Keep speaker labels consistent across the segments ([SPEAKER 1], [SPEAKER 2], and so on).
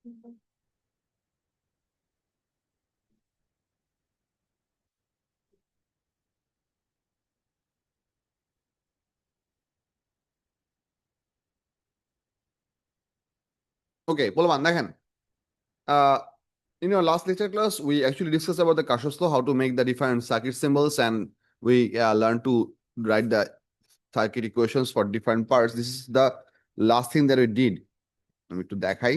[SPEAKER 1] ওকে বলবান দেখেন, uh, in your last lecture class we actually discussed about the Kirchhoff's law, how to make the different circuit symbols, and we learned to write the circuit equations for different parts. This is the last thing that we did. আমি একটু দেখাই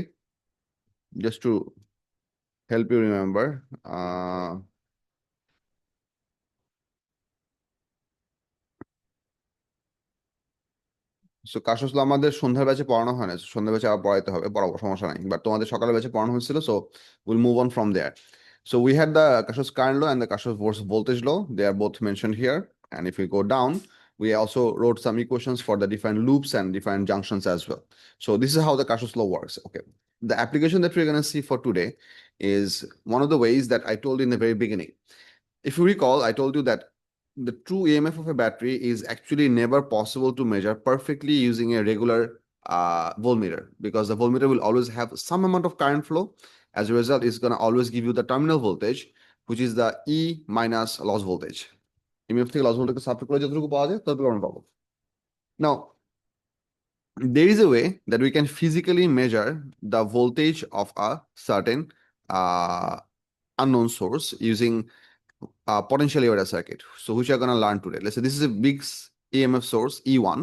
[SPEAKER 1] just to help you remember. So কাশস ল আমাদের সন্ধ্যার ব্যাচে পড়ানো হয় না, সন্ধ্যা ব্যাচে আবার পড়াইতে হবে, পড়াবো, সমস্যা নাই, বাট তোমাদের সকালের ব্যাচে পড়ানো হয়েছিল, so will move on from there. So we had the Kirchhoff's current law and the Kirchhoff's voltage law. They are both mentioned here. And if we go down, we also wrote some equations for the different loops and different junctions as well. So this is how the Kirchhoff's law works. Okay. The application that we're going to see for today is one of the ways that I told in the very beginning. If you recall, I told you that the true EMF of a battery is actually never possible to measure perfectly using a regular voltmeter, because the voltmeter will always have some amount of current flow. As a result, it's going to always give you the terminal voltage, which is the E minus loss voltage. EMF থেকে loss voltage subtract করে যতটুকু পাওয়া যায় ততটুকু আমরা পাবো. Now, there is a way that we can physically measure the voltage of a certain unknown source using potential area circuit. So which are going to learn today. Let's say this is a big EMF source, E1,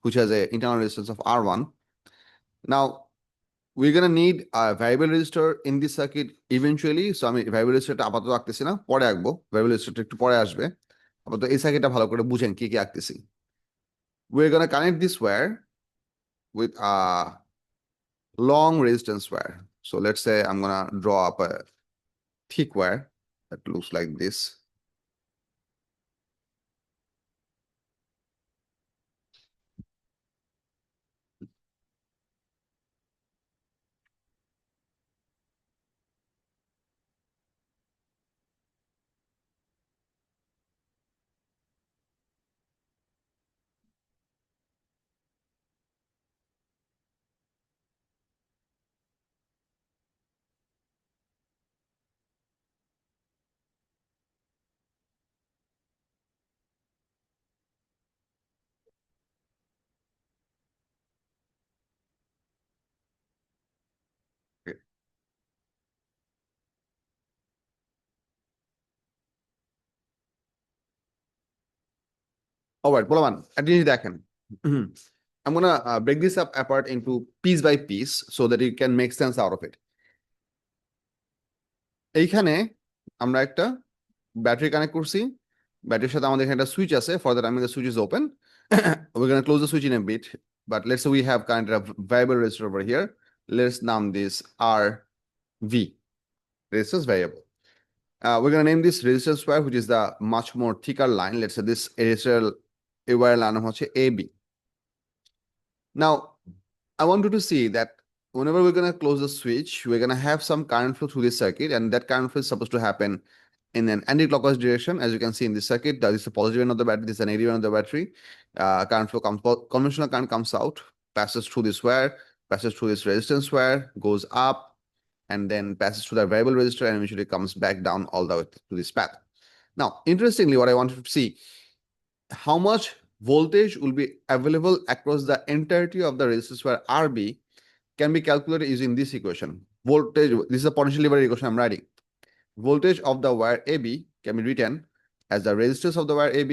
[SPEAKER 1] which has an internal resistance of R1. Now, we're going to need a variable resistor in this circuit eventually. So আমি variable resistorটা আপাতত আঁকতেছি না, পরে আঁকবো, variable resistorটা একটু পরে আসবে, আপাতত এই সার্কিটটা ভালো করে বুঝেন কি কি আঁকতেছি. We're going to connect this wire with a long resistance wire. So let's say I'm going to draw up a thick wire that looks like this. Okay. All right, বলবান একটা জিনিস দেখেন. I'm gonna break this up apart into piece by piece so that you can make sense out of it. এইখানে আমরা একটা battery connect করছি, ব্যাটারির সাথে আমাদের এখানে একটা সুইচ আছে. For that, I mean the switch is open. We're gonna close the switch in a bit, but let's say we have connected a variable resistor over here. Let's name this RV, resistance variable. We're gonna name this resistance wire, which is the much more thicker line. Let's say this resistor wire line হচ্ছে AB. Now, I want you to see that whenever we're going to close the switch, we're going to have some current flow through this circuit, and that current flow is supposed to happen in an anti-clockwise direction. As you can see in this circuit, that is the positive end of the battery, this is the negative end of the battery. Current flow comes, conventional current comes out, passes through this wire, passes through this resistance wire, goes up, and then passes through the variable resistor, and eventually comes back down all the way to this path. Now, interestingly, what I wanted to see, how much voltage will be available across the entirety of the resistance wire RB can be calculated using this equation. Voltage, this is a potential divider equation I'm writing. Voltage of the wire AB can be written as the resistance of the wire AB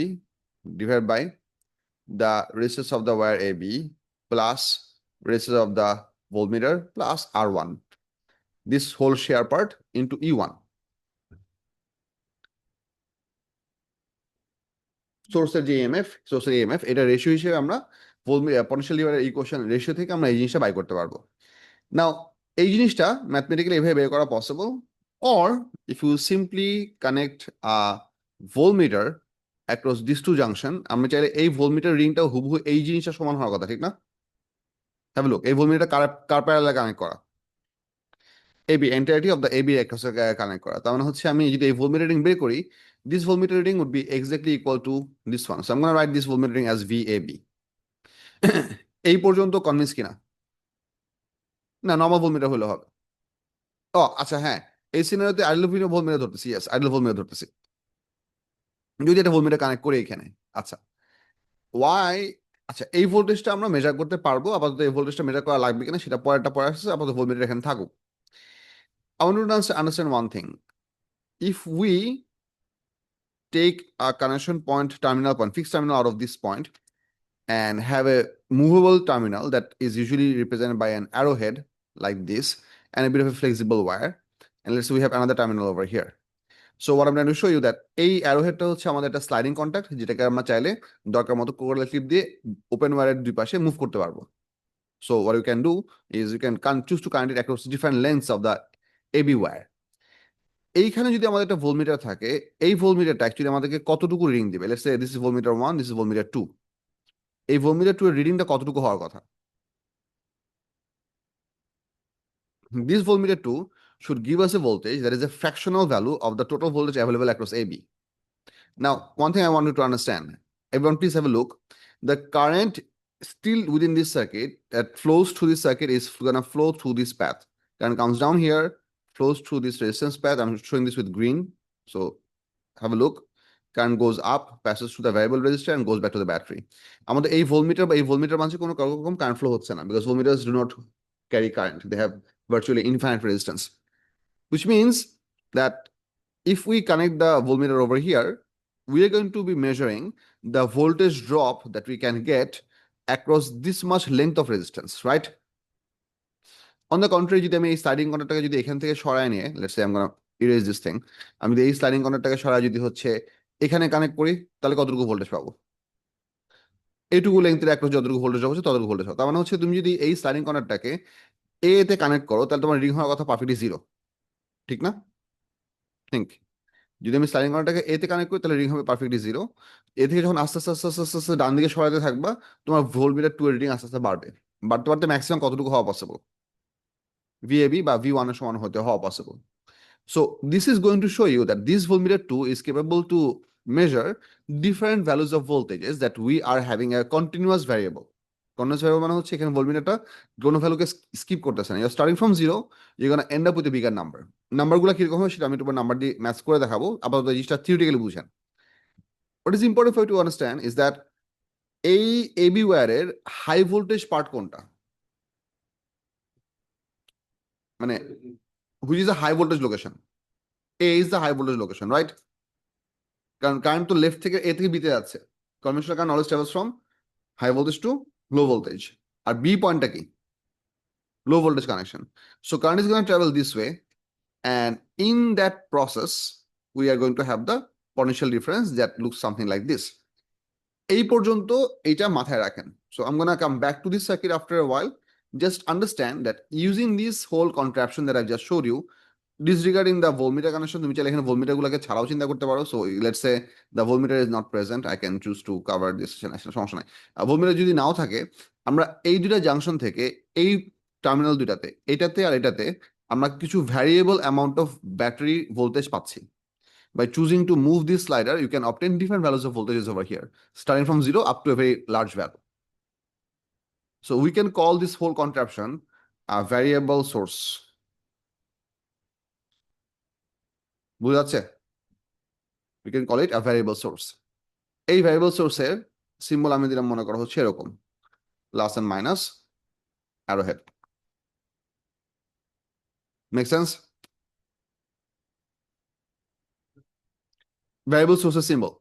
[SPEAKER 1] divided by the resistance of the wire AB plus resistance of the voltmeter plus R1. This whole share part into E1. সোর্সের যে EMF, সোর্সের EMF, এটা ratio হিসেবে আমরা potential divider equation ratio থেকে আমরা এই জিনিসটা বাই করতে পারবো. নাও, এই জিনিসটা ম্যাথমেটিক্যালি এভাবে বের করা possible, or if you simply connect a voltmeter across this two junction, আমরা চাইলে এই ভোল্টমিটার রিংটাও হুবহু এই জিনিসটা সমান হওয়ার কথা, ঠিক না? হ্যাভ লুক, এই ভোল্টমিটার কার প্যারালালে কানেক্ট করা? AB, entirety of the AB অ্যাক্রসে কানেক্ট করা. তার মানে হচ্ছে আমি যদি এই ভোল্টমিটার রিং বের করি, this voltmeter reading would be exactly equal to this one. So I'm going to write this voltmeter reading as VAB. এই পর্যন্ত কনভিন্স কিনা? না, নর্মাল ভোল্টমিটার হলে হবে. ও আচ্ছা, হ্যাঁ, এই সিনারিওতে আইডেল ভোল্টমিটার ধরতেছি, ইয়েস আইডেল ভোল্টমিটার ধরতেছি, যদি এটা ভোল্টমিটার কানেক্ট করি এখানে। আচ্ছা, ওয়াই, আচ্ছা এই ভোল্টেজটা আমরা মেজার করতে পারবো, আপাতত এই ভোল্টেজটা মেজার করা লাগবে কিনা সেটা পরেরটা পরে আসছে, আপাতত ভোল্টমিটার এখানে থাকুক। I want to understand one thing. If we take a connection point, terminal point, fixed terminal out of this point, and have a movable terminal that is usually represented by an arrowhead like this, and a bit of a flexible wire, and let's say we have another terminal over here. So what I'm trying to show you that এই অ্যারোহেডটা হচ্ছে আমাদের একটা sliding contact, যেটাকে আমরা চাইলে দরকার মতো coral clip দিয়ে ওপেন ওয়্যারের দুই পাশে মুভ করতে পারবো। So what you can do is you can choose to connect it across different lengths of the AB wire. এইখানে যদি আমাদের একটা ভোল্টমিটার থাকে, এই ভোল্টমিটারটা অ্যাকচুয়ালি আমাদেরকে কতটুকু রিডিং দিবে? Let's say this is voltmeter 1, this is voltmeter 2। এই ভোল্টমিটার 2 এর রিডিংটা কতটুকু হওয়ার কথা? This voltmeter 2 should give us a voltage that is a fractional value of the total voltage available across AB. Now, one thing I want you to understand, everyone please have a look. The current still within this circuit that flows through this circuit is gonna flow through this path. Current comes down here, flows through this resistance path. I'm showing this with green. So have a look. Current goes up, passes through the variable resistor and goes back to the battery. আমাদের এই voltmeter বা এই voltmeter মাঝে কোনো রকম current flow হচ্ছে না, because voltmeters do not carry current. They have virtually infinite resistance, which means that if we connect the voltmeter over here, we are going to be measuring the voltage drop that we can get across this much length of resistance, right? On the contrary, যদি আমি এই sliding কন্ডাক্টরটাকে যদি এখান থেকে সরায় নিয়ে, let's say I am gonna erase this thing, আমি যদি এই স্লাইডিং কন্ডাক্টরটাকে সরায় যদি হচ্ছে এখানে কানেক্ট করি, তাহলে কতটুকু ভোল্টেজ পাবো? এইটুকু লেন্থের অ্যাক্রস যতটুকু ভোল্টেজ হচ্ছে ততটুকু ভোল্টেজ হবে। তার মানে হচ্ছে তুমি যদি এই স্লাইডিং কন্ডাক্টরটাকে এ তে কানেক্ট করো, তাহলে তোমার রিং হওয়ার কথা পারফেক্টলি জিরো, ঠিক না? থিঙ্ক, যদি আমি স্লাইডিং কর্নারটাকে এতে কানেক্ট করি তাহলে রিং হবে পারফেক্টলি জিরো। এ থেকে যখন আস্তে আস্তে আস্তে আস্তে আস্তে আস্তে ডান দিকে সরাতে থাকবা, তোমার ভোল্টমিটার 2 এর রিডিং আস্তে আস্তে বাড়বে। বাড়তে বাড়তে ম্যাক্সিমাম কতটুকু হওয়া পসিবল? ভিএবি বা ভি ওয়ান এর সমান হতে হওয়া possible. So this is going to show you that this voltmeter 2 is capable to measure different values of voltages that we are having a continuous variable. Continuous variable মানে হচ্ছে এখানে ভোল্টমিটারটা কোনো ভ্যালুকে skip করতেছে না। You're starting from zero, you're gonna end up with a bigger number. নাম্বারগুলো কিরকম হবে সেটা আমি তোমার নাম্বার দিয়ে ম্যাচ করে দেখাবো, আপাতত এই জিনিসটা থিওরিটিক্যালি বুঝেন। What is important for you to understand is that এই এবি ওয়্যারের হাই ভোল্টেজ পার্ট কোনটা? মানে which is a high voltage location? A is the high voltage location, right? কারণ কারেন্ট তো লেফট থেকে এ থেকে বিতে যাচ্ছে। Conventional current always travels from high voltage to low voltage. আর বি পয়েন্টটা কি? Low voltage connection. So current is going to travel this way, and in that process we are going to have the potential difference that looks something like this. এই পর্যন্ত এইটা মাথায় রাখেন। So I'm gonna come back to this circuit after a while. Just understand that using this whole contraption that I've just showed you, disregarding the voltmeter connection, তুমি চাইলে এখানে voltmeter গুলোকে ছাড়াও চিন্তা করতে পারো। So let's say the voltmeter is not present, I can choose to cover this, সমস্যা নাই। ভোল্টমিটার যদি নাও থাকে, আমরা এই দুইটা জাংশন থেকে এই টার্মিনাল দুইটাতে, এটাতে আর এটাতে আমরা কিছু variable amount of battery voltage পাচ্ছি। By choosing to move this slider, you can obtain different values of voltages over here, starting from zero up to a very large value. So we can call this whole contraption a variable source. বুঝা যাচ্ছে? We can call it a variable source. এই variable সোর্সের symbol আমি দিলাম, মনে করা হচ্ছে এরকম, plus and minus arrowhead. Make sense? Variable সোর্সের সিম্বল,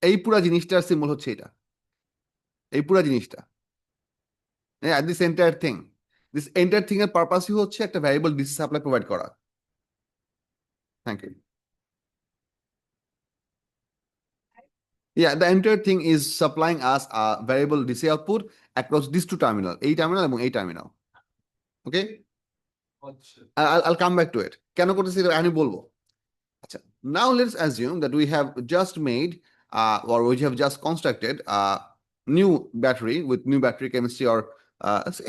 [SPEAKER 1] এই পুরা জিনিসটার সিম্বল হচ্ছে এটা, এই পুরা জিনিসটা, this entire thing, this entire thing এর পারপাসই হচ্ছে একটা ভ্যারিয়েবল ডিসি সাপ্লাই প্রোভাইড করা। Thank you. Yeah, the entire thing is supplying us a variable DC output across these two terminal, এই টার্মিনাল এবং এই terminal. Okay, I'll come back to it, কেন করতেছি এটা আমি বলবো। আচ্ছা, now let's assume that we have just made or we have just constructed a new battery with new battery chemistry or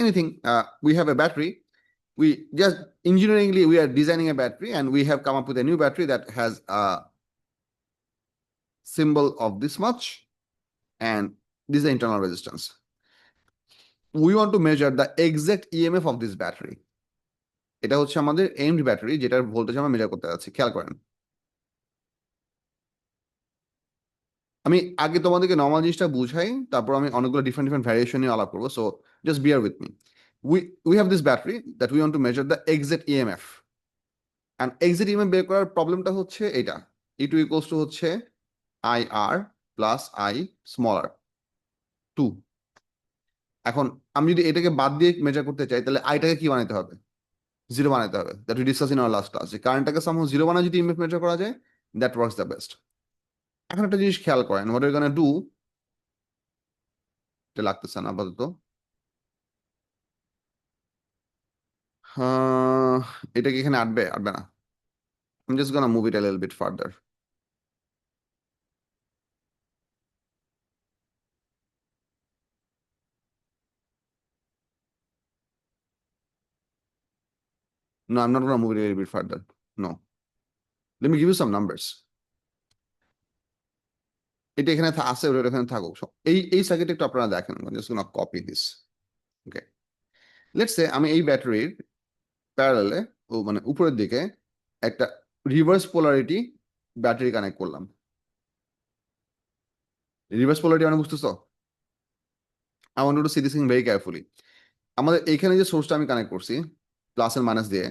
[SPEAKER 1] anything. We have a battery, we just engineeringly we are designing a battery and we have come up with a new battery that has a symbol of this much, and this is the internal resistance. we want to measure the exact EMF of this battery. এটা হচ্ছে আমাদের aimed battery, যেটার voltage আমরা measure করতে যাচ্ছি। খেয়াল করেন, আমি আগে তোমাদেরকে নর্মাল জিনিসটা বুঝাই, তারপর আমি অনেকগুলো ডিফারেন্ট ডিফারেন্ট ভ্যারিয়েশন নিয়ে আলাপ করবো। So just beer with me. We have this battery that we want to measure the exact EMF. And exact EMF বের করার প্রবলেমটা হচ্ছে এটা, E2 ইকুয়ালস টু হচ্ছে IR plus I small r 2। এখন আমি যদি এটাকে বাদ দিয়ে মেজার করতে চাই, তাহলে আইটাকে কি বানাইতে হবে? জিরো বানাইতে হবে। That we discuss in our last class. কারেন্টটাকে সামহাউ জিরো বানায় যদি ইএমএফ মেজার করা যায়, দ্যাট ওয়ার্কস দ্য বেস্ট। এখন একটা জিনিস খেয়াল করেন, হোয়াট ইউ গোনা ডু, এটা লাগতেছে না আপাতত। এটা কি এখানে আটবে? আটবে না। I'm just gonna move it a little bit further. No, I'm not gonna move it a little bit further. No. Let me give you some numbers. এটা এখানে আছে, ওটা এখানে থাকুক। এই সার্কিটটা একটু আপনারা দেখেন। I'm just gonna copy this. Okay. Let's say আমি এই ব্যাটারির প্যারালালে, ও মানে উপরের দিকে একটা রিভার্স পোলারিটি ব্যাটারি কানেক্ট করলাম। রিভার্স পোলারিটি মানে বুঝতেছো? I want you to see this thing very carefully. আমাদের এইখানে যে সোর্সটা আমি কানেক্ট করছি প্লাস এন্ড মাইনাস দিয়ে,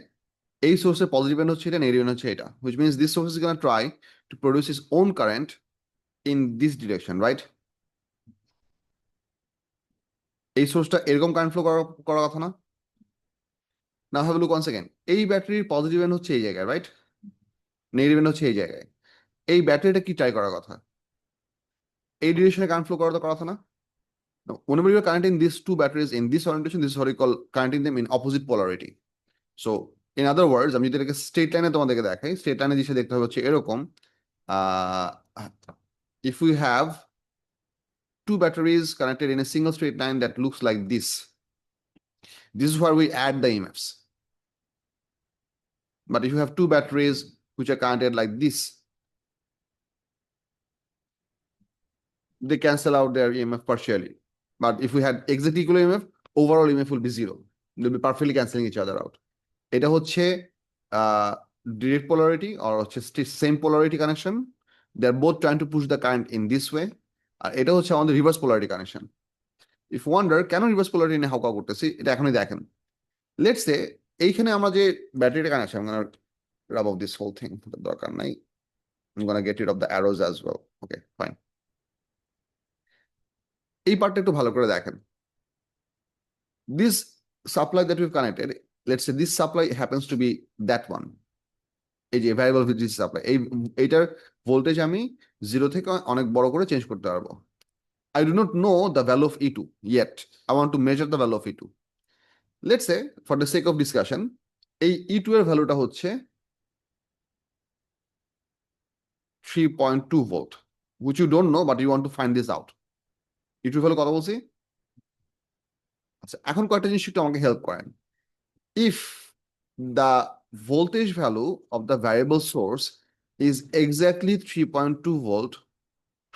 [SPEAKER 1] এই সোর্সের পজিটিভ এন্ড হচ্ছে এটা, নেগেটিভ এন্ড হচ্ছে এটা, which means this source is gonna try to produce its own current in this direction, right? এই সোর্সটা এরকম কারেন্ট ফ্লো করার কথা না? না, হ্যাভ লুক ওয়ান সেকেন্ড। এই ব্যাটারির পজিটিভ এন্ড হচ্ছে এই জায়গায়, রাইট? নেগেটিভ এন্ড হচ্ছে এই জায়গায়। এই ব্যাটারিটা কি ট্রাই করার কথা? এই ডিরেকশনে কারেন্ট ফ্লো করার কথা না? No. Whenever you're connecting these two batteries in this orientation, this is what we call connecting them in opposite polarity. So in other words, আমি যদি এটাকে স্ট্রেট লাইনে তোমাদেরকে দেখাই, স্ট্রেট লাইনে জিনিসটা দেখতে হবে হচ্ছে এরকম। If we have two batteries connected in a single straight line that looks like this is where we add the EMFs. But if you have two batteries which are connected like this, they cancel out their EMF partially. But if we had exact equal EMF, overall EMF will be zero. They'll be perfectly canceling each other out. এটা হচ্ছে direct polarity or হচ্ছে same polarity connection. They're both trying to push the current in this way. আর এটা হচ্ছে আমাদের reverse polarity connection. If you wonder কেন reverse polarity নিয়ে হাউকাউ করতেছি, এটা এখনই দেখেন। Let's say এইখানে আমরা যে ব্যাটারিটা connection, I'm gonna rub off this whole thing, দরকার নাই। I'm gonna get rid of the arrows as well. Okay, fine. এই পার্টটা একটু ভালো করে দেখেন। This supply that we've connected, let's say this supply happens to be that one. এই যে ভ্যারিয়েবল ভিজিসি সাপ্লাই, এইটার ভোল্টেজ আমি জিরো থেকে অনেক বড় করে চেঞ্জ করতে পারবো। I do not know the value of E2 yet. I want to measure the value of E2. Let's say for the sake of discussion, এই E2 এর ভ্যালুটা হচ্ছে 3.2 volt, which you don't know but you want to find this out. E2 value কত বলছি? আচ্ছা, এখন কয়েকটা জিনিস একটু আমাকে হেল্প করেন। If the voltage value of the variable source is exactly 3.2 volt,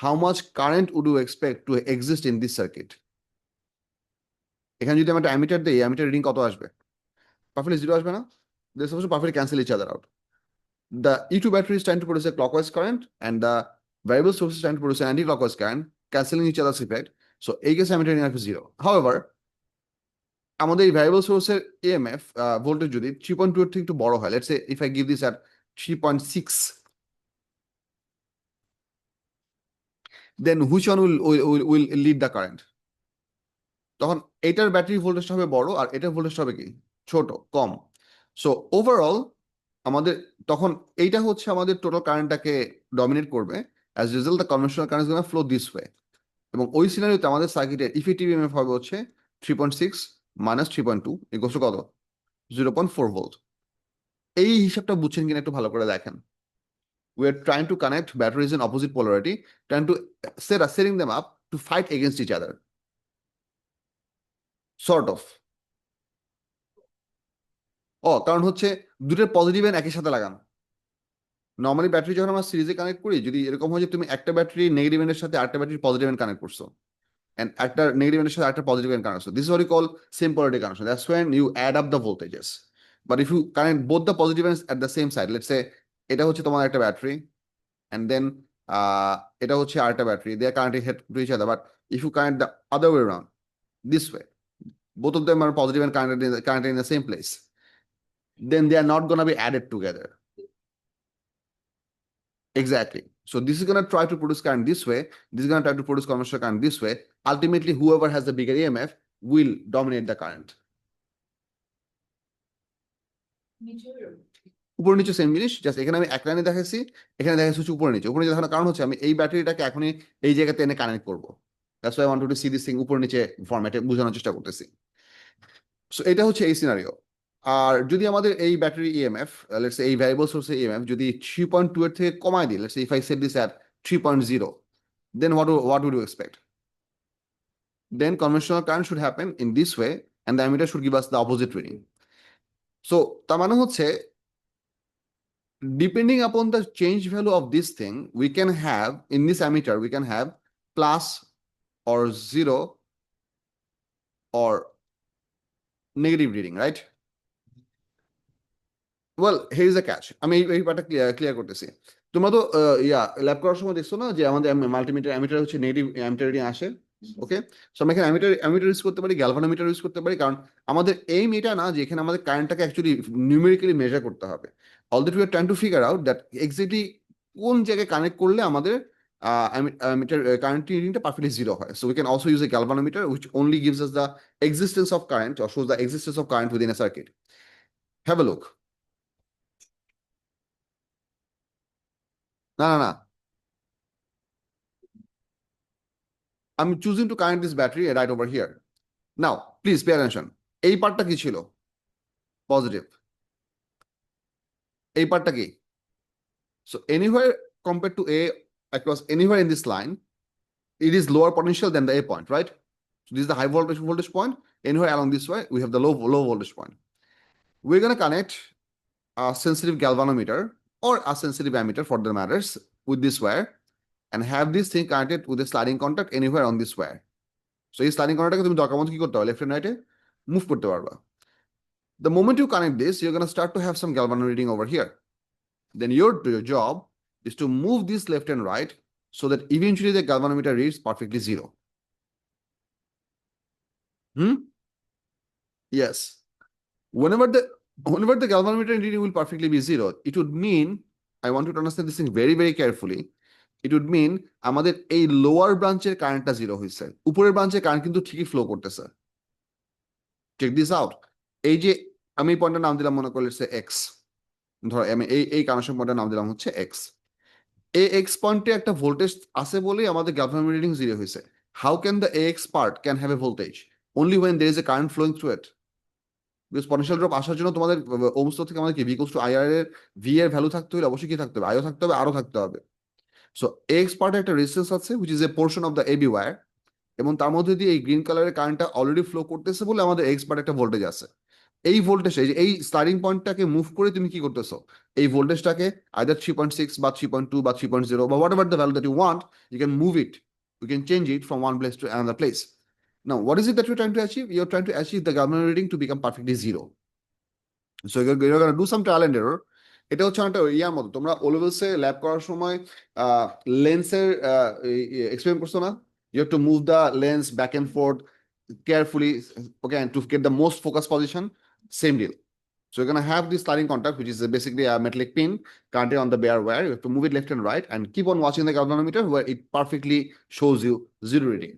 [SPEAKER 1] how much current would you expect to exist in this circuit? এখানে যদি আমি একটা অ্যামিটার দিই, অ্যামিটার রিডিং কত আসবে? পারফেক্টলি জিরো আসবে না? They're supposed to perfectly cancel each other out. The E2 battery is trying to produce a clockwise current and the variable source is trying to produce an anti-clockwise current, canceling each other's effect. So এই কেসে ammeter reading আসবে zero. However, আমাদের এই variable সোর্সের EMF voltage যদি 3.2 এর থেকে একটু বড় হয়, let's say if I give this at 3.6, then which one will lead the current? তখন এটার ব্যাটারি ভোল্টেজটা হবে বড় আর এটার ভোল্টেজটা হবে কি ছোট, কম। সো ওভারঅল আমাদের তখন এইটা হচ্ছে আমাদের টোটাল কারেন্টটাকে ডমিনেট করবে। As result the conventional current is gonna flow this way. এবং ওই সিনারিওতে আমাদের সার্কিটের ইফেক্টিভ ইএমএফ হবে হচ্ছে 3.6 মাইনাস 3.2 ইকুয়ালস টু কত? 0.4 ভোল্ট। এই হিসাবটা বুঝছেন কিনা একটু ভালো করে দেখেন। We are trying to connect batteries in opposite polarity, trying to setting them up to fight against each other. Sort of. কারণ হচ্ছে দুটোর পজিটিভ এন্ড একই সাথে লাগানো। নর্মালি ব্যাটারি যখন আমরা সিরিজে কানেক্ট করি, যদি এরকম হয় যে তুমি একটা ব্যাটারি নেগেটিভ এন্ডের সাথে আরেকটা ব্যাটারি পজিটিভ এন্ড কানেক্ট করছো, and একটা negative এর সাথে একটা positive current connection. This is what we call same polarity connection. That's when you add up the voltages. But if you connect both the positive ends at the same side, let's say এটা হচ্ছে তোমার একটা battery and then এটা হচ্ছে আরেকটা battery, they are connected to each other. But if you connect the other way around, this way, both of them are positive and connected in the same place, then they are not going to be added together. Exactly. So this is going to try to produce current this way. This is going to try to produce conventional current this way. Ultimately, whoever has the bigger EMF will dominate the current. উপর নিচে same জিনিস, just এখানে আমি এক লাইনে দেখাচ্ছি, এখানে দেখাচ্ছি হচ্ছে উপর নিচে। উপর নিচে দেখানোর কারণ হচ্ছে আমি এই ব্যাটারিটাকে এখনই এই জায়গাতে এনে কানেক্ট করবো। That's why I want to C this thing উপর নিচে ফরম্যাটে বোঝানোর চেষ্টা করতেছি। সো এটা হচ্ছে এই সিনারিও। আর যদি আমাদের এই ব্যাটারি ইএমএফ, লেটস এই ভ্যারিয়েবল সোর্সের ইএমএফ যদি 3.2 এর থেকে কমায় দিই, let's if I said this at 3.0, then what would you expect? Then conventional current should happen in this way and the ammeter should give us the opposite reading. So তার মানে হচ্ছে depending upon the change value of this thing, we can have in this ammeter we can have plus or zero or negative reading, right? Well here is the catch. আমি এই ব্যাপারটা clear করতেছি। তোমরা তো lab করার সময় দেখছো না যে আমাদের মাল্টিমিটার অ্যামিটার হচ্ছে নেগেটিভ অ্যামিটার রিডিং আসে। ওকে, সো আমরা এখানে অ্যামিটার ইউজ করতে পারি, গ্যালভানোমিটার ইউজ করতে পারি, কারণ আমাদের এইম এটা না যে এখানে আমাদের কারেন্টটাকে অ্যাকচুয়ালি নিউমেরিক্যালি মেজার করতে হবে। Already we are trying to figure out that exactly কোন জায়গায় কানেক্ট করলে আমাদের অ্যামিটার কারেন্ট রিডিংটা পারফেক্টলি জিরো হয়। So we can also use a galvanometer which only gives us the existence of current or shows the existence of current within a circuit. Have a look. না না না, I'm choosing to connect this battery right over here. Now, please pay attention. এই পার্টটা কি ছিল? Positive. এই পার্টটা কি? So anywhere compared to A across anywhere in this line, it is lower potential than the A point, right? So this is the high voltage point. Anywhere along this way, we have the low voltage point. We're going to connect a sensitive galvanometer or a sensitive ammeter for the matters with this wire and have this thing connected with a sliding contact anywhere on this wire. So এই sliding কর্নারটাকে তুমি দরকার মতো কি করতে পারবে, left and রাইটে move করতে পারবা। The moment you connect this, you're going to start to have some galvano reading over here. Then your job is to move this left and right so that eventually the galvanometer reads perfectly zero. Yes. Whenever the galvanometer reading will perfectly be zero, it would mean, I want you to understand this thing very, very carefully. It would mean আমাদের এই lower ব্রাঞ্চের কারেন্টটা zero হয়েছে, উপরের ব্রাঞ্চের current কিন্তু ঠিকই flow করতেছে। Check this out. এই যে আমি এই পয়েন্টের নাম দিলাম মনে করলে এক্স, ধরো আমি এই কানেকশন পয়েন্টের নাম দিলাম হচ্ছে এক্স। এই এক্স পয়েন্টে একটা ভোল্টেজ আছে বলেই আমাদের গ্যালভানোমিটার রিডিং জিরো হয়েছে। How can the X part can have a voltage? Only when there is a current flowing through it. Because potential drop আসার জন্য তোমাদের ওহমস ল থেকে আমাদের কি ভি ইকুয়ালস টু আইআর এর ভি এর value থাকতে হলে অবশ্যই কি থাকতে হবে, আইও থাকতে হবে, আরও থাকতে হবে। সো এক্স পার্টে একটা রেজিস্ট্যান্স আছে which is a portion of the AB wire, এবং তার মধ্যে দিয়ে এই গ্রিন কালারের কারেন্টটা অলরেডি ফ্লো করতেছে বলে আমাদের এক্স পার্টে একটা ভোল্টেজ আছে। এই ভোল্টেজ এই স্টার্টিং পয়েন্টটাকে মুভ করে তুমি কি করতেছো, এই ভোল্টেজটাকে আইদার 3.6 বা 3.2 বা 3.0 বা whatever the value that you want, you can move it, you can change it from one place to another place. Now what is it that you trying to achieve? You are trying to achieve the galvano reading to become perfectly zero. So you are gonna do some trial and error. এটা হচ্ছে একটা ইয়ার মতো, তোমরা ও লেভেলসে lab করার সময় লেন্সের experiment করছো না? You have to move the lens back and forth carefully, okay, and to get the most focused position. Same deal. So you're going to have this sliding contact, which is basically a metallic pin connected on the bare wire. You have to move it left and right and keep on watching the galvanometer where it perfectly shows you zero reading.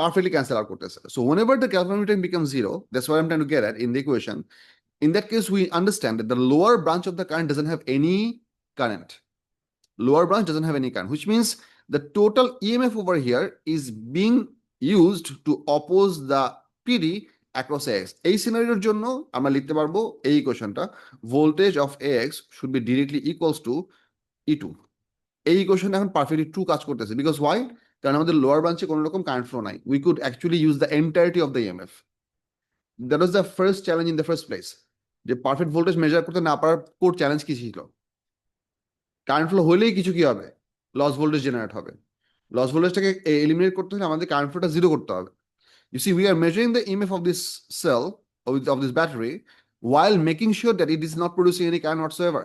[SPEAKER 1] Perfectly cancel out করতেছে। So whenever the galvanometer becomes zero, that's what I'm trying to get at in the equation. In that case, we understand that the lower branch of the current doesn't have any current. Lower branch doesn't have any current, which means the total EMF over here is being used to oppose the PD across AX. এই সিনারিওর জন্য আমরা লিখতে পারবো এই ইকুয়েশনটা, voltage of AX should be directly equals to E2. এই ইকুয়েশনটা এখন perfectly true কাজ করতেছে, বিকজ ওয়াই? কারণ আমাদের লোয়ার ব্রাঞ্চে কোনো রকম কারেন্ট ফ্লো নাই। We could actually use the entirety of the EMF. That was the first challenge in the first place, যে পারফেক্ট ভোল্টেজ মেজার করতে না পারার কোর চ্যালেঞ্জ কি ছিল? কারেন্ট ফ্লো হলেই কিছু কি হবে, লস ভোল্টেজ জেনারেট হবে। লস ভোল্টেজটাকে এলিমিনেট করতে হলে আমাদের কারেন্ট ফ্লোটা জিরো করতে হবে। You see, we are measuring the EMF of this cell, of this battery, while making sure that it is not producing any current whatsoever.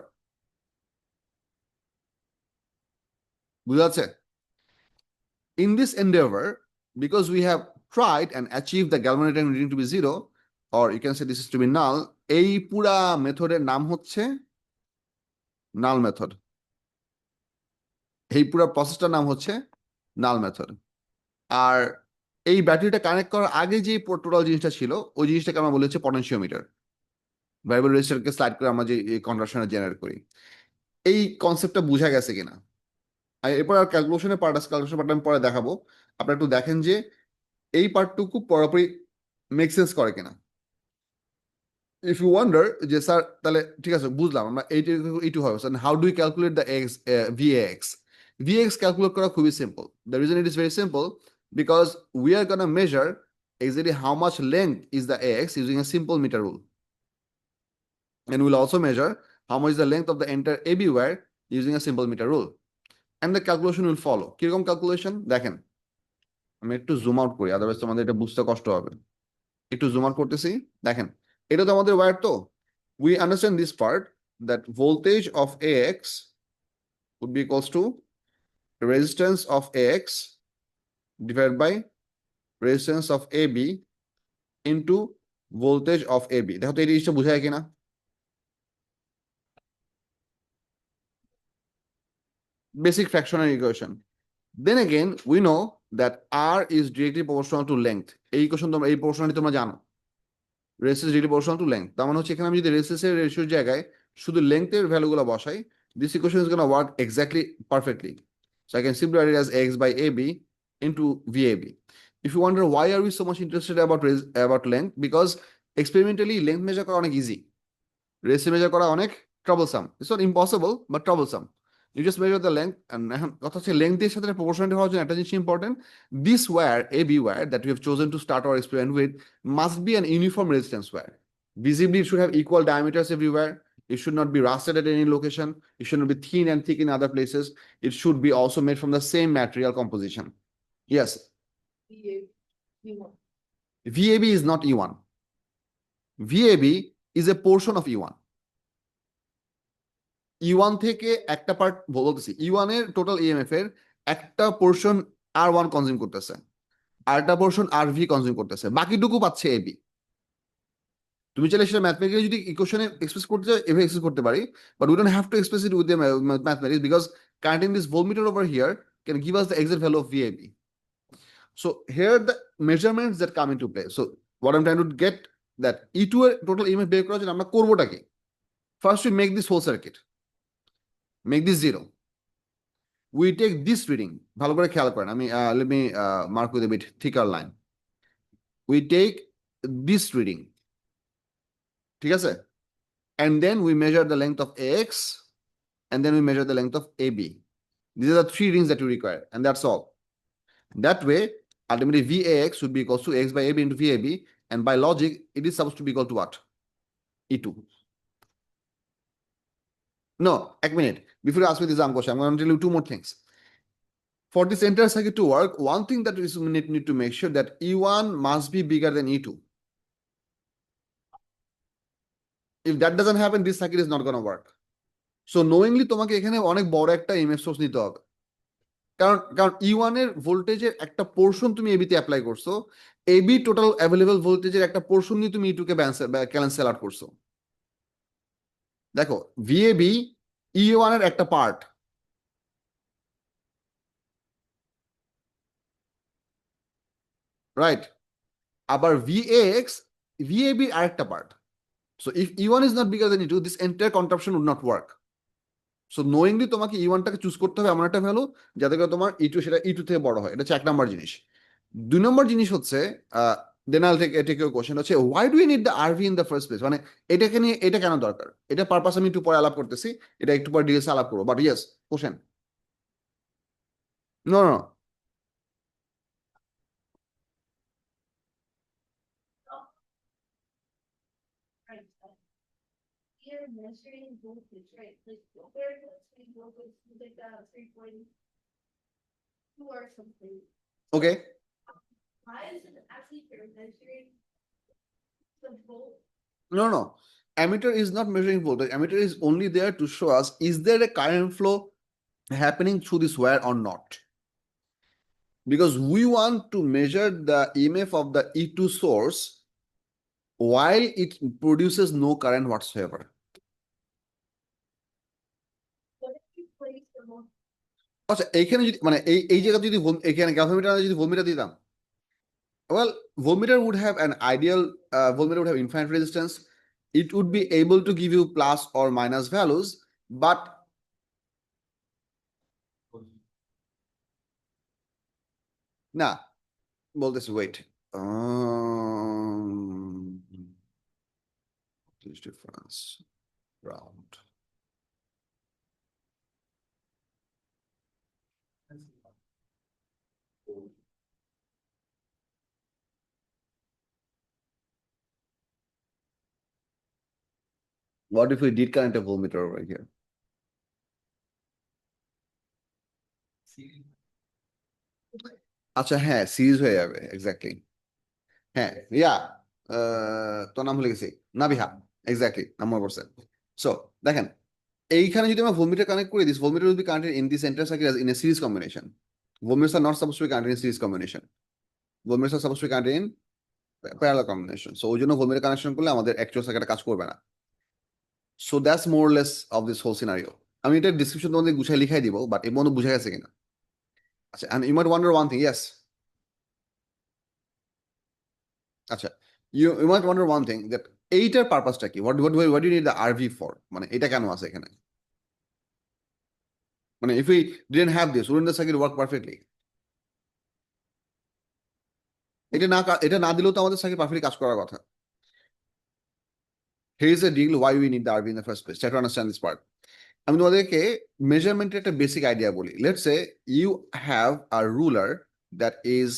[SPEAKER 1] বুঝা যাচ্ছে? In this endeavor, because we have tried and achieved the galvanometer reading to be zero, or you can say this is to be null, এই পুরা মেথডের নাম হচ্ছে নাল method. এই পুরা প্রসেসটার নাম হচ্ছে নাল মেথড। আর এই ব্যাটারিটা কানেক্ট করার আগে যে টোটাল জিনিসটা ছিল, ওই জিনিসটাকে আমরা বলি হচ্ছে পটেনশিওমিটার। ভ্যারিয়েবল রেজিস্টারকে স্লাইড করে আমরা যে কনভার্সন জেনারেট করি। এই কনসেপ্টটা বোঝা গেছে কিনা? আর এরপর আর ক্যালকুলেশন পার্ট আমি পরে দেখাবো। আপনারা একটু দেখেন যে এই পার্টটুকু পুরোপুরি মেক সেন্স করে কিনা। ইফ ইউ ওয়ান্ডার যে স্যার তাহলে ঠিক আছে বুঝলাম আমরা এইটু হবে, how do you calculate the X VX? VX calculate করা খুবই simple. The reason it is very simple because we are gonna measure exactly how much length is the x using a simple meter rule, and we'll also measure how much is the length of the entire AB wire using a simple meter rule, and the calculation will follow. কিরকম calculation দেখেন, আমি একটু zoom out করি, otherwise তোমাদের এটা বুঝতে কষ্ট হবে। একটু জুম আউট করতেছি, দেখেন এটা তো আমাদের ওয়্যার। তো we understand this part that voltage of AX would be equals to resistance of AX divided by resistance of AB into voltage of AB। দেখো তো এই জিনিসটা বোঝায় কিনা? Basic fractional equation. Then again we know that R is directly proportional to length। এই equation তোমরা, এই proportionality তোমরা জানো, রেসিস ডিগ্রি প্রপোর্শনাল টু লেংথ। তার মানে হচ্ছে এখানে আমি যদি রেসিসের রেশিওর জায়গায় শুধু লেংথের ভ্যালুগুলো বসাই, this equation is gonna work exactly perfectly. So I can simply right it as x by AB into VAB. If you wonder why are we so much interested about length, because experimentally length measure করা অনেক easy, রেসিস measure করা অনেক troublesome. It's not impossible but troublesome. You just measure the length, and এখন কথা হচ্ছে লেংথের সাথে proportionality হওয়ার জন্য একটা জিনিস important, this wire AB wire that we have chosen to start our experiment with must be an uniform resistance wire. Visibly it should have equal diameters everywhere. It should not be rusted at any location. It should not be thin and thick in other places. It should be also made from the same material composition. Yes, VAB is not E1. VAB is a portion of E1. E1 থেকে একটা part বলতেছি, E1 এর total EMF এর একটা portion R1 consume করতেছে, আর একটা portion RV consume করতেছে, বাকিটুকু পাচ্ছে AB। তুমি চাইলে সেটা ম্যাথমেটিক্যালি যদি ইকুয়েশনে এক্সপ্রেস করতে চাও এভাবে এক্সপ্রেস করতে পারি, but we don't have to express it with the mathematics because current this voltmeter over here can give us the exact value of VAB. So here the measurements that come into play. So what I'm trying to get that E2 এর total EMF বের করার জন্য আমরা করবোটা কি? First we make this whole circuit, make this zero. We take this reading, ভালো করে খেয়াল করেন, আমি let me mark with a bit thicker line. We take this reading, ঠিক আছে? And then we measure the length of AX, and then we measure the length of AB. These are the three readings that we require, and that's all. That way, ultimately VAX would be equals to X by AB into VAB, and by logic, it is supposed to be equal to what? E2. No, a minute. Before you ask me this question, I'm going to tell you two more things. For this entire circuit to work, one thing that we need to make sure that E1 must be bigger than E2. If that doesn't happen, this circuit is not going to work. So knowingly তোমাকে এখানে অনেক বড় একটা EMF source নিতে হবে, কারণ E1 এর ভোল্টেজের একটা পোর্শন তুমি এবি তে অ্যাপ্লাই করছো, এবি টোটাল অ্যাভেলেবল ভোল্টেজের একটা পোর্শন নিয়ে তুমি E2 কে ক্যান্সেল আউট করছো। দেখো VAB E1 এর একটা পার্ট, রাইট? আবার VAB আরেকটা part. So if E1 is not bigger than E2, this entire contraption would not work. So knowingly তোমাকে E1 টাকে চুজ করতে হবে এমন একটা ভ্যালু যাতে করে তোমার E2 সেটা E2 থেকে বড় হয়। এটা হচ্ছে এক নম্বর জিনিস। দুই নম্বর জিনিস হচ্ছে then I'll take your question হচ্ছে why do you need the RV in the first place? মানে এটাকে নিয়ে এটা কেন দরকার? এটা পারপাস আমি একটু পরে আলাপ করতেছি, এটা একটু পরে ডিটেলস আলাপ করবো, but yes question. No no Okay.
[SPEAKER 2] Why is it actually measuring the volt?
[SPEAKER 1] No. Ammeter is not measuring voltage. Ammeter is only there to show us, is there a current flow happening through this wire or not? Because we want to measure the EMF of the E2 source while it produces no current whatsoever.
[SPEAKER 2] What if you place the volt?
[SPEAKER 1] আচ্ছা এইখানে যদি মানে এই জায়গায় যদি এখানে galvanometer যদি voltmeter দিতাম, well, voltmeter would have an ideal voltmeter would have infinite resistance. It would be able to give you plus or minus values, but না বলতেছি wait. This difference round. What if we did connect a voltmeter over here? আচ্ছা হ্যাঁ series হয়ে যাবে exactly হ্যাঁ ইয়া তোর নাম ভুলে গেছি নাবিহা এক্স্যাক্টলি নাম মনে পড়ছে সো দেখেন এইখানে যদি আমরা ভোল্টমিটার কানেক্ট করি this voltmeter will be connected in this enter circuit in a series combination voltmeters are not supposed to be connected in series combination voltmeters are supposed to be connected in parallel combination so ওই জন্য voltmeter connection করলে আমাদের actual সার্কিটে কাজ করবে না so that's more less of this whole scenario আমি এটা ডিসক্রিপশন তোমাদের গুছাই লিখাই দিব বাট এই মধ্যে বুঝা গেছে কিনা আচ্ছা and you might wonder one thing yes আচ্ছা you might wonder one thing that এইটার পারপাসটা কি what do you need the RV for মানে এটা কেন আছে এখানে মানে if we didn't have this wouldn't the circuit work perfectly এটা না দিলেও তো আমাদের সার্কিট পারফেক্টলি কাজ করার কথা here is the deal why we need the RV in the first place try to understand this part আমি তোমাদেরকে মেজারমেন্টের একটা বেসিক আইডিয়া বলি let's say you have a ruler that is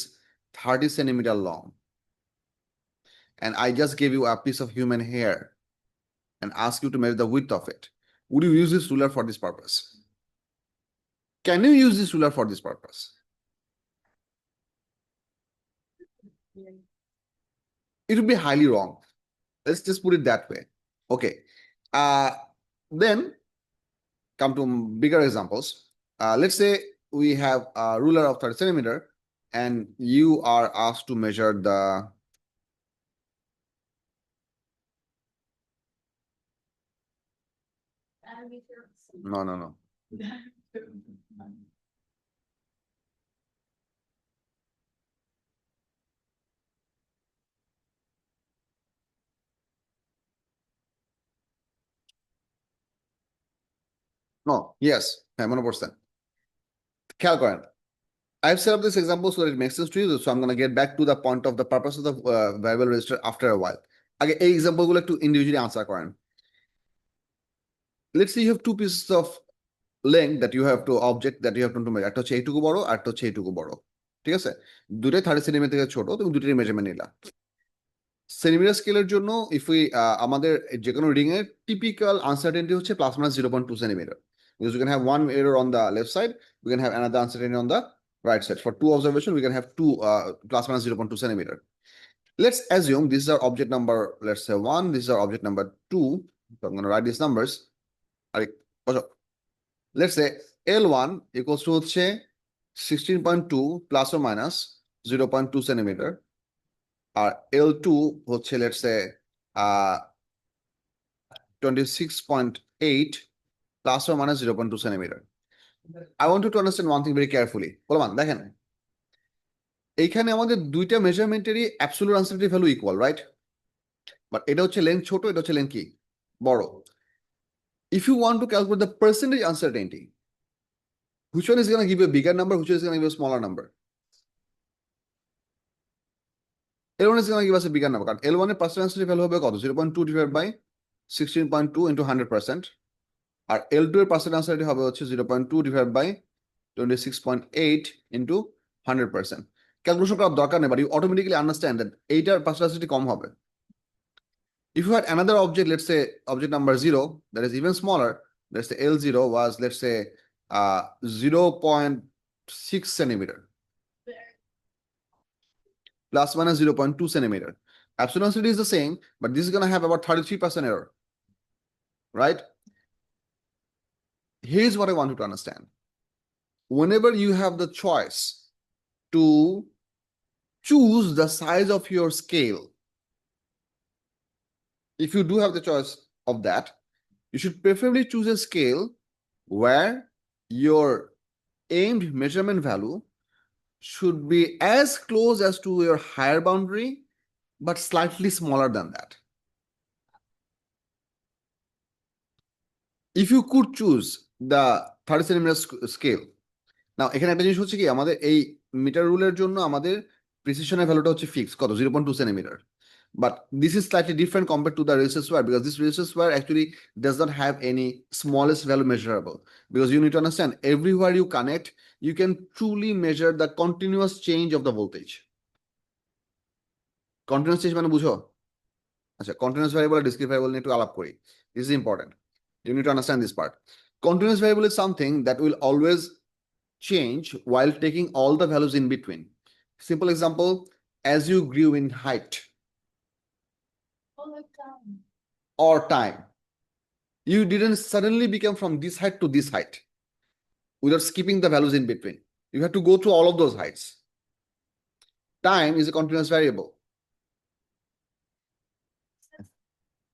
[SPEAKER 1] 30 centimeter long and I just gave you a piece of human hair and ask you to measure the width of it. Would you use this ruler for this purpose? Can you use this ruler for this purpose? It would be highly wrong. Let's just put it that way. Okay. Then come to bigger examples. Let's say we have a ruler of 30 centimeter and you are asked to measure the no. No, yes, হ্যাঁ মনে পড়ছে খেয়াল করেন I've set up this example so that it makes sense to you so I'm going to get back to the point of the purpose of the variable register after a while আগে এই example গুলো একটু individually answer করেন let's say you have two pieces of length that you have to object that you have to measure একটা হচ্ছে এইটুকু বড় আর একটা হচ্ছে এইটুকু বড় ঠিক আছে দুটোই 30 সেন্টিমিটার থেকে ছোট তুমি দুটোরই মেজারমেন্ট নিলা সেন্টিমিটার স্কেলের জন্য ইফ উই আমাদের যে কোনো রিং এর টিপিক্যাল আনসার্টেনিটি হচ্ছে plus minus 0.2 centimetre because you can have one error on the left side we can have another uncertainty on the right side for two observation we can have two plus minus 0.2 centimeter let's assume this is our object number let's say 1 this is our object number 2 so I'm going to write these numbers let's say L1 equals to হচ্ছে 16.2 plus or minus 0.2 centimeter R L2 হচ্ছে let's say 26.8 plus or minus 0.2 centimeter I want you to understand one thing very carefully বলবান দেখেন এইখানে আমাদের দুইটা মেজারমেন্টেরই absolute uncertainty value equal right but এটা হচ্ছে লেন্থ ছোট এটা হচ্ছে লেন্থ কি বড় if you want to calculate the percentage uncertainty which one is going to give you a bigger number which one is going to give you a smaller number L1 is going to give us a bigger number কারণ L1 এর percentage uncertainty value হবে কত 0.2 divided by 16.2 into 100% R L2 এর percentage uncertainty হবে হচ্ছে 0.2 divided by 26.8 into 100% calculation করার দরকার নেই but you automatically understand that এইটার পার্সেন্টেজ কম হবে if you had another object let's say object number 0 that is even smaller let's say L0 was let's say 0.3 6 centimeter.
[SPEAKER 2] There.
[SPEAKER 1] Plus minus 0.2 centimeter. Epsilon CD is the same, but this is going to have about 33% error, right? Here's what I want you to understand. Whenever you have the choice to choose the size of your scale, if you do have the choice of that, you should preferably choose a scale where your aimed measurement value should be as close as to your higher boundary, but slightly smaller than that. If you could choose the 30 centimeter scale, now এখানে একটা জিনিস হচ্ছে কি আমাদের এই metre রুলের জন্য আমাদের প্রিসিশনের ভ্যালুটা হচ্ছে ফিক্স কত 0.2 centimeter. But this is slightly different compared to the resistance wire because this resistance wire actually does not have any smallest value measurable. Because you need to understand everywhere you connect, you can truly measure the continuous change of the voltage. Continuous change মানে বুঝো? আচ্ছা, continuous variable আর discrete variable নিয়ে একটু আলাপ করি. This is important. You need to understand this part. Continuous variable is something that will always change while taking all the values in between. Simple example, as you grew in height
[SPEAKER 2] All the time.
[SPEAKER 1] or time, you didn't suddenly become from this height to this height without skipping the values in between. You have to go through all of those heights. Time is a continuous variable.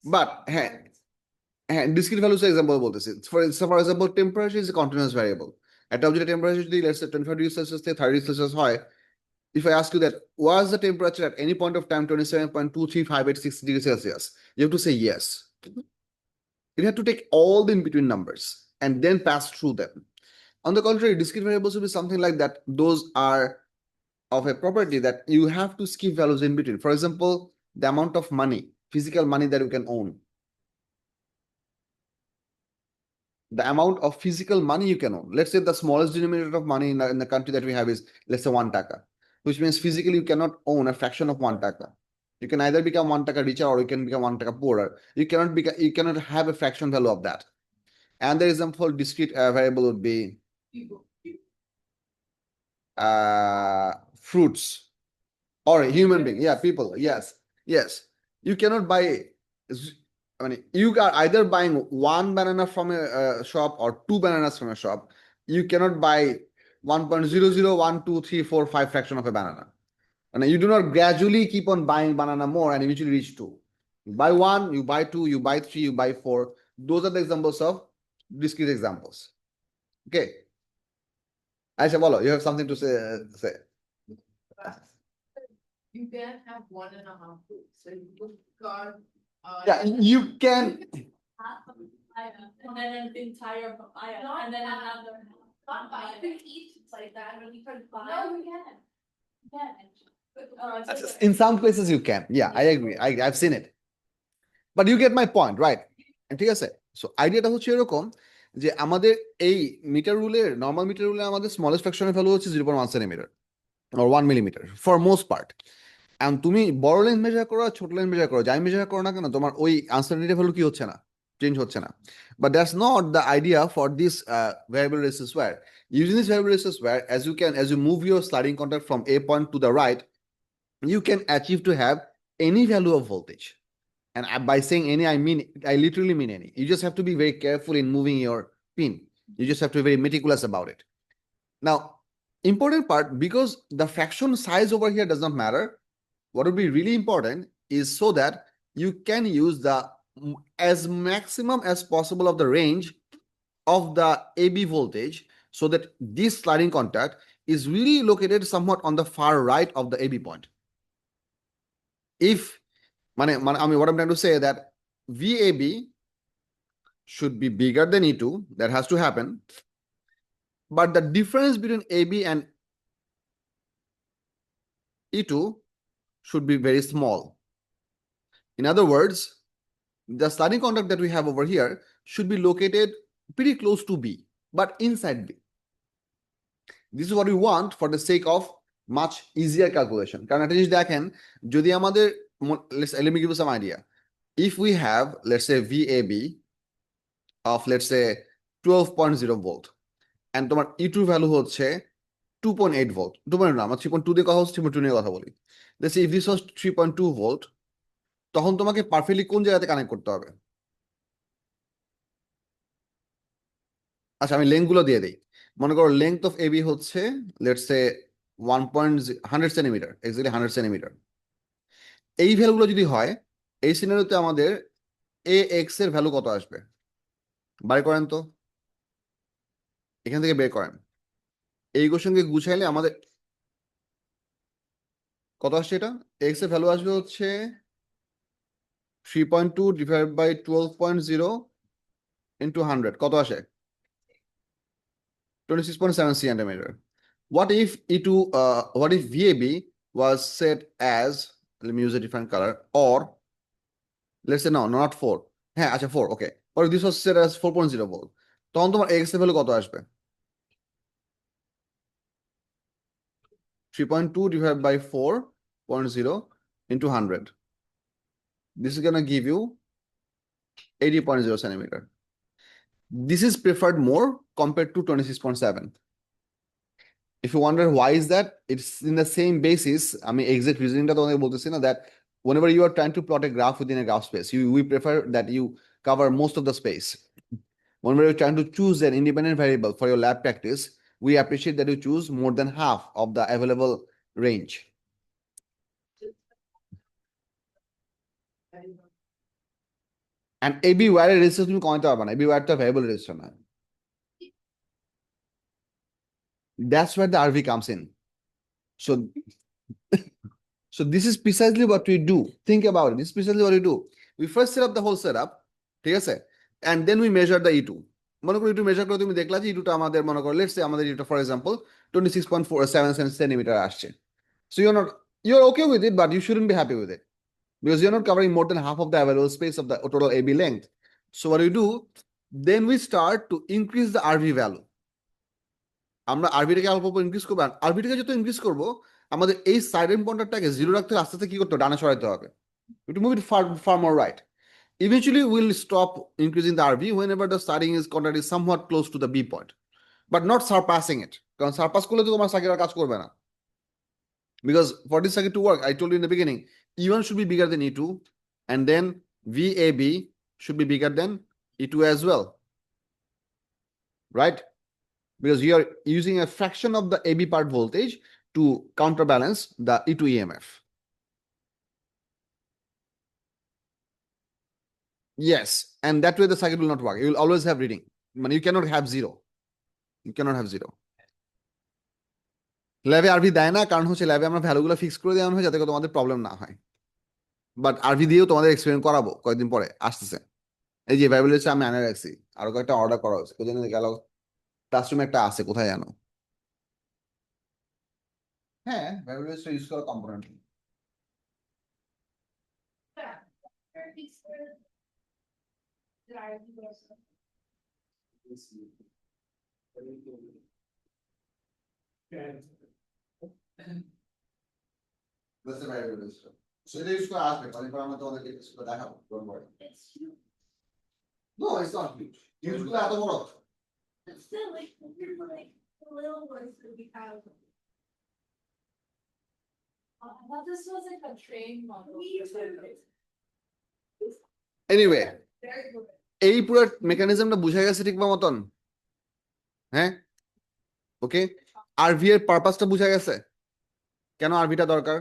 [SPEAKER 1] But discrete values example বলতেছি for example temperature is a continuous variable. At object temperature যদি let's say 25 degrees Celsius থেকে 30 degrees Celsius হয়, if I ask you that was the temperature at any point of time 27.23586 degrees Celsius, you have to say yes. You have to take all the in-between numbers and then pass through them. On the contrary, discrete variables will be something like that. Those are of a property that you have to skip values in between. For example, the amount of money, physical money that you can own. The amount of physical money you can own. Let's say the smallest denominator of money in the country that we have is, let's say, 1 taka, which means physically you cannot own a fraction of 1 taka. You can either become 1 taka richer or you can become 1 taka poorer. You cannot have a fraction value of that. And the example for discrete variable would be fruits or a human being. Yeah, people. Yes. You cannot buy. I mean, you are either buying 1 banana from a shop or 2 bananas from a shop. You cannot buy 1.001234 fraction of a banana. And you do not gradually keep on buying banana more and eventually reach 2. You buy 1, you buy 2, you buy 3, you buy 4. Those are the examples of discrete examples. Okay. Aisha, bolo, you have something to say.
[SPEAKER 3] You can't have 1.5 fruits, so you got.
[SPEAKER 1] Yeah, you can.
[SPEAKER 2] Half of papaya, and then an entire papaya, and then another. Not buy, you can eat like that, when you can buy. No, you can. You can.
[SPEAKER 1] In some places you can. Yeah, I agree. I've seen it. But you get my point, right? ঠিক আছে? So আইডিয়াটা হচ্ছে এরকম যে আমাদের এই metre রুলের normal metre রুলে আমাদের smallest ফ্র্যাকশনের value হচ্ছে 0.1 centimetre or 1 millimeter for most part. And তুমি বড় লেন্থ মেজার করো আর ছোট লেন্থ মেজার করো, যাই মেজার করো না কেন তোমার ওই আনসার্টেনিটি ভ্যালু কি হচ্ছে না, চেঞ্জ হচ্ছে না. But that's not the idea for this variable resistance wire. Using this variable resistance wire, as you move your sliding contact from a point to the right, you can achieve to have any value of voltage. And by saying any, I literally mean any. You just have to be very careful in moving your pin. You just have to be very meticulous about it. Now, important part, because the fraction size over here does not matter, what would be really important is so that you can use the as maximum as possible of the range of the AB voltage so that this sliding contact is really located somewhat on the far right of the AB point. If, I mean, what I'm trying to say is that VAB should be bigger than E2, that has to happen. But the difference between AB and E2 should be very small. In other words, the sliding contact that we have over here should be located pretty close to B, but inside B. This is what we want for the sake of much easier calculation. কারণ একটা জিনিস দেখেন, যদি আমাদের, let me give you some idea. If we have, let's say, VAB of, let's say, 12.0 volt, and তোমার E2 value হচ্ছে 2.8 volt, 2.8 না, আমরা 3.2 দিয়ে কথা হচ্ছে, 3.2 নিয়ে কথা বলি। Let's say if this was 3.2 volt, তখন তোমাকে পারফেক্টলি কোন জায়গাতে কানেক্ট করতে হবে? আচ্ছা, আমি লেন্থ গুলো দিয়ে দিই। মনে করো লেন্থ অফ এবি হচ্ছে let's say 100 centimetre, exactly 100 centimetre. এই ভ্যালুগুলো যদি হয়, এই সিনারিওতে আমাদের এ এক্স এর ভ্যালু কত আসবে? বাই করেন তো, এখান থেকে বের করেন। এই কোশ্চেনকে গুছাইলে আমাদের কত আসছে? এটা এক্স এর ভ্যালু আসবে হচ্ছে 3.2 ডিভাইড বাই 12.0 ইন্টু 100, কত আসে? 26.7 centimeter. What if E2, what if VAB was set as, let me use a different color, or let's say no, not 4. হ্যাঁ, আচ্ছা 4, okay. Or if this was set as 4.0 volt, তখন তোমার x এর value কত আসবে? 3.2 divided by 4.0 into 100. This is gonna give you 80.0 centimeter. This is preferred more compared to 26.7. If you wonder why is that, it's in the same basis. I mean, exact reasoning that whenever you are trying to plot a graph within a graph space, we prefer that you cover most of the space. Whenever you're trying to choose an independent variable for your lab practice, we appreciate that you choose more than half of the available range. And AB wire resistance তুমি কমাইতে পারবে না, AB wire তো variable resistance না। That's where the RV comes in. So So this is precisely what we do. Think about it. This is precisely what we do. We first set up the whole setup, ঠিক আছে? And then we measure the E2. মনে করো E2 measure করে তুমি দেখলা যে E2টা আমাদের, মনে করো লেটস সে আমাদের E2 ফর এক্সাম্পল 26.47 সেন্টিমিটার আসছে। So you're okay with it, but you shouldn't be happy with it because you're not covering more than half of the available space of the total AB length. So what we do, then we start to increase the RV value. আমরা আরবিটাকে অল্প অল্প increase করবো, আরবিটাকে যত increase করবো আমাদের এই সাইডেন পয়েন্টারটাকে zero রাখতে আস্তে আস্তে কি করতে হবে? ডানে সরাইতে হবে, to move it far more right. Eventually we'll stop increasing the RV whenever the starting is contact is somewhat close to the B point, but not surpassing it. কারণ সারপাস করলে তো তোমার সার্কিট আর কাজ করবে না, because for this circuit to work, I told you in the beginning, E1 should be bigger than E2, and then VAB should be bigger than E2 as well, right? Because you are using a fraction of the AB part voltage to counterbalance the E2 EMF. Yes, and that way the circuit will not work. You will always have reading. But you cannot have zero. You cannot have zero. ল্যাবে RV দেয় না, কারণ হচ্ছে ল্যাবে আমরা ভ্যালুগুলো fix করে দেওয়া হয় যাতে করে তোমাদের প্রবলেম না হয়। বাট আরভি দিয়েও তোমাদের এক্সপেরিমেন্ট করাবো কয়েকদিন পরে, আসতেছে। এই যে ভ্যালুলেশন আমি আনে রাখছি, আরো কয়েকটা অর্ডার করা হয়েছে, কোথায় গেল, ক্লাসরুমে একটা আছে, কোথায় জানো? হ্যাঁ, ভ্যালুলেশন ইউজ করা component. That's the variable system. So এটা ইউজ করে আসবে, মানে পরে আমরা তোমাদেরকে কিছু দেখাবো, don't worry.
[SPEAKER 2] It's huge.
[SPEAKER 1] No, it's not huge. Huge গুলো এত বড়।
[SPEAKER 2] But still, like, the little ones would be kind of. I thought this was like a train model.
[SPEAKER 1] Anyway,
[SPEAKER 2] Very good.
[SPEAKER 1] এই পুরো মেকানিজমটা বুঝা গেছে ঠিক মতন? হ্যাঁ, ওকে। আরভি এর পারপাসটা বুঝা গেছে, কেন আরভিটা দরকার?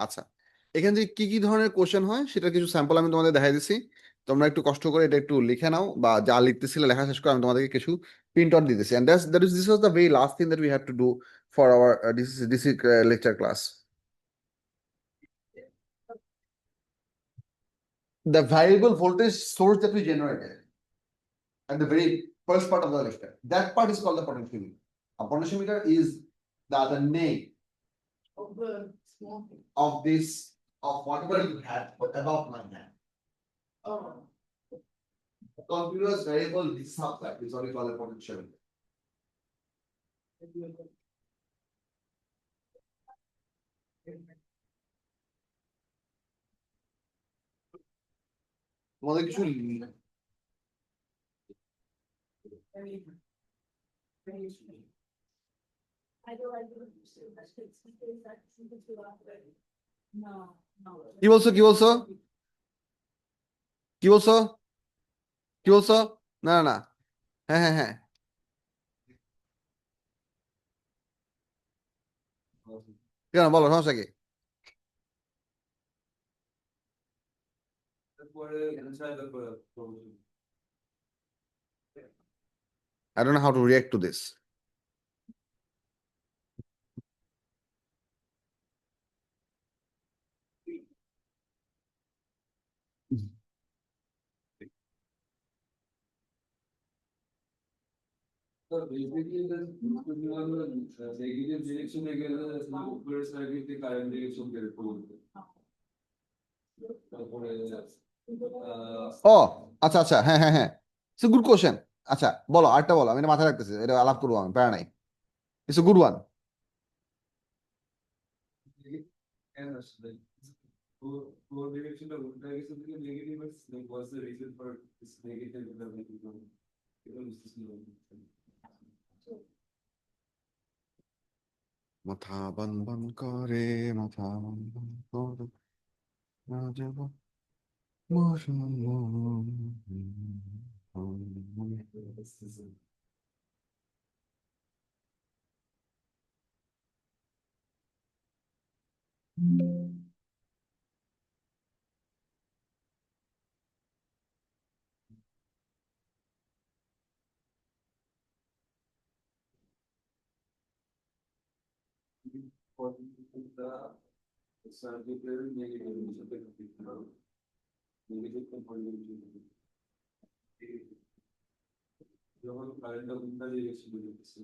[SPEAKER 1] আচ্ছা, এখান থেকে কি কি ধরনের কোশ্চেন হয় সেটা কিছু স্যাম্পল আমি তোমাদের দেখাই দিচ্ছি। তোমরা একটু কষ্ট করে এটা একটু লিখে নাও, বা যা লিখতেছিলে লেখা শেষ করে আমি তোমাদেরকে কিছু প্রিন্ট আউট দিতেছি। And this was the very last thing that we have to do for our this lecture class. The variable voltage source that we generated at the very first part of the lecture, that part is called the potentiometer. A potentiometer is the other name
[SPEAKER 3] Of the small thing.
[SPEAKER 1] of this, of whatever you have above my hand.
[SPEAKER 3] Oh.
[SPEAKER 1] Continuous variable this subtype is what we call a potentiometer. তোমাদের কিছু
[SPEAKER 2] I do like to pursue my kids, because that's something to laugh with. No, no.
[SPEAKER 1] কি বলছো কি বলছো কি বলছো কি বলছো না না না হ্যাঁ হ্যাঁ হ্যাঁ কেন বলো সমস্যা কি I don't know how to react to this.
[SPEAKER 4] So basically, the negative direction again, the upward circuit, the current direction get pulled.
[SPEAKER 1] ও আচ্ছা আচ্ছা হ্যাঁ হ্যাঁ হ্যাঁ ইটস গুড কোশ্চেন আচ্ছা বলো আরেকটা বলো আমি এটা মাথায় রাখতেছি এটা আলাপ করবো আমি প্যারা নাই it's good one
[SPEAKER 4] And like, go direction of direction to the negative, like what's the reason for this negative development?
[SPEAKER 1] মাথা বন বন করে মাথা বন বন করে না যাব
[SPEAKER 4] For the circuit negative, negative component. যখন কারেন্টটা উল্টা ডিরেকশনে যেতেছে